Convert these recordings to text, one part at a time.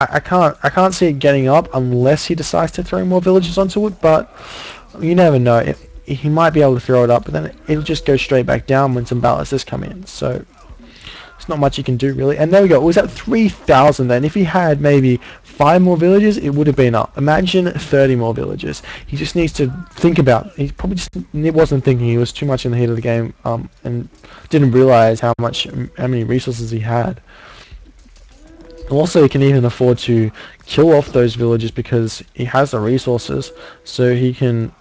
I can't see it getting up unless he decides to throw more villagers onto it. But you never know. He might be able to throw it up, but then it'll just go straight back down when some ballastas come in. So there's not much you can do really. And there we go. It was at 3,000 then. If he had maybe 5 more villagers, it would have been up. Imagine 30 more villagers. He just needs to think about. He probably just wasn't thinking. He was too much in the heat of the game, and didn't realize how many resources he had. Also, he can even afford to kill off those villagers because he has the resources, so he can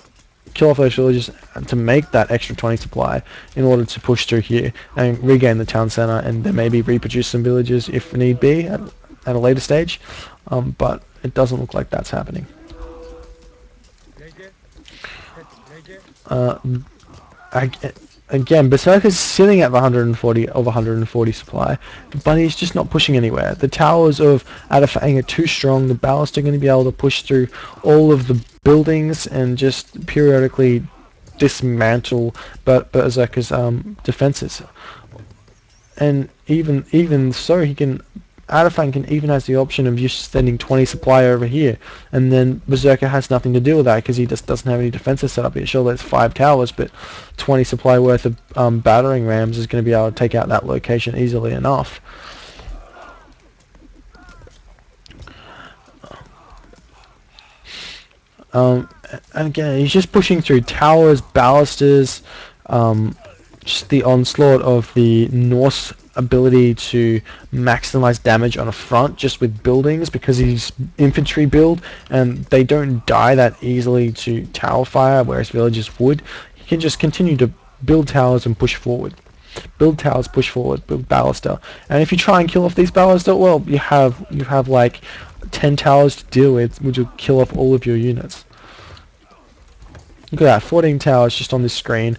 kill off those villagers to make that extra 20 supply in order to push through here and regain the town center, and then maybe reproduce some villagers if need be at a later stage. But it doesn't look like that's happening. Again, Berserker's sitting at the 140 supply, but he's just not pushing anywhere. The towers of Adafang are too strong. The Ballast are going to be able to push through all of the buildings and just periodically dismantle Berserker's defenses. And even so, Adafang can even has the option of just sending 20 supply over here, and then Berserker has nothing to do with that because he just doesn't have any defenses set up here. Sure, there's 5 towers, but 20 supply worth of battering rams is going to be able to take out that location easily enough. And again, he's just pushing through towers, ballisters, just the onslaught of the Norse ability to maximize damage on a front just with buildings, because he's infantry build and they don't die that easily to tower fire, whereas villagers would. He can just continue to build towers and push forward. Build towers, push forward, build ballista. And if you try and kill off these ballista, well, you have like 10 towers to deal with, which will kill off all of your units. Look at that, 14 towers just on this screen.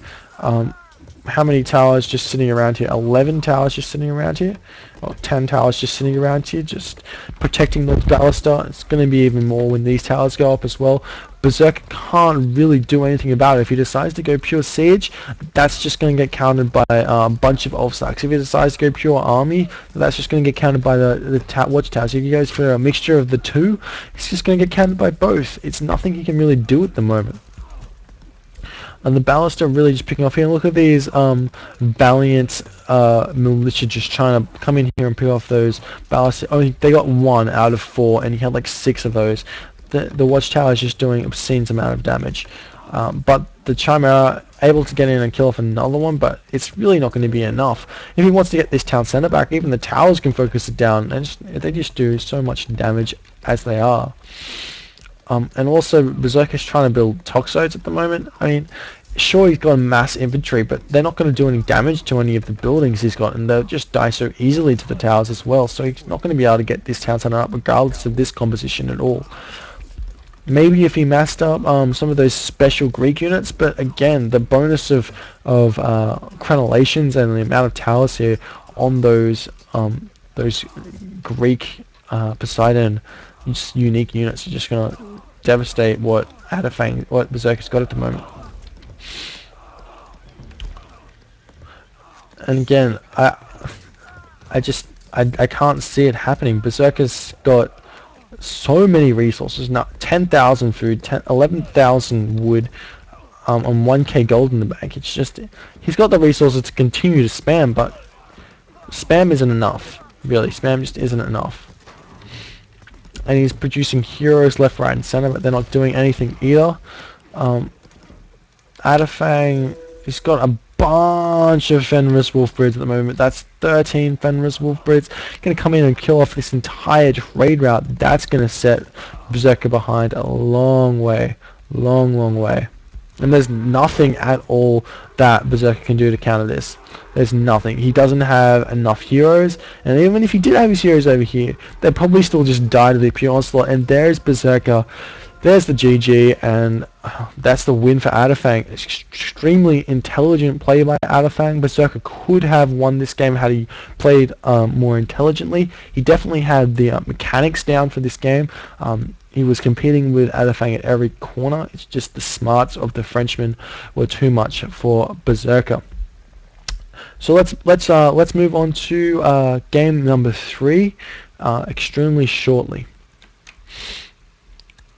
How many towers just sitting around here? 11 towers just sitting around here? Or 10 towers just sitting around here, just protecting those ballista. It's going to be even more when these towers go up as well. Berserker can't really do anything about it. If he decides to go pure siege, that's just going to get countered by a bunch of Ulfsacks. If he decides to go pure army, that's just going to get countered by the watchtowers. If he goes for a mixture of the two, it's just going to get countered by both. It's nothing he can really do at the moment. And the ballista are really just picking off here. And look at these valiant militia just trying to come in here and pick off those ballista. Oh, they got 1 out of 4, and he had like 6 of those. The watchtower is just doing obscene amount of damage. But the Chimera able to get in and kill off another one, but it's really not going to be enough. If he wants to get this town center back, even the towers can focus it down, and they just do so much damage as they are. And also, Berserker's trying to build Toxotes at the moment. I mean, sure, he's got a mass infantry, but they're not going to do any damage to any of the buildings he's got, and they'll just die so easily to the towers as well. So he's not going to be able to get this town center up regardless of this composition at all. Maybe if he massed up some of those special Greek units, but again, the bonus of crenellations and the amount of towers here on those Greek Poseidon unique units are just going to devastate what Berserker's got at the moment. And again, I can't see it happening. Berserker's got so many resources now: 10,000 food, 11,000 wood, on 1k gold in the bank. It's just, he's got the resources to continue to spam, but spam isn't enough. Really, spam just isn't enough. And he's producing heroes left, right, and center, but they're not doing anything either. Adafang, he's got a bunch of Fenris Wolfbroods at the moment. That's 13 Fenris Wolfbroods. Going to come in and kill off this entire trade route. That's going to set Berserker behind a long way. Long way. And there's nothing at all that Berserker can do to counter this. There's nothing. He doesn't have enough heroes, and even if he did have his heroes over here, they'd probably still just die to the pure onslaught. And there's Berserker. There's the GG, and that's the win for Adafang. Extremely intelligent play by Adafang. Berserker could have won this game had he played more intelligently. He definitely had the mechanics down for this game. He was competing with Adafang at every corner. It's just the smarts of the Frenchman were too much for Berserker. So let's move on to game number 3. extremely shortly.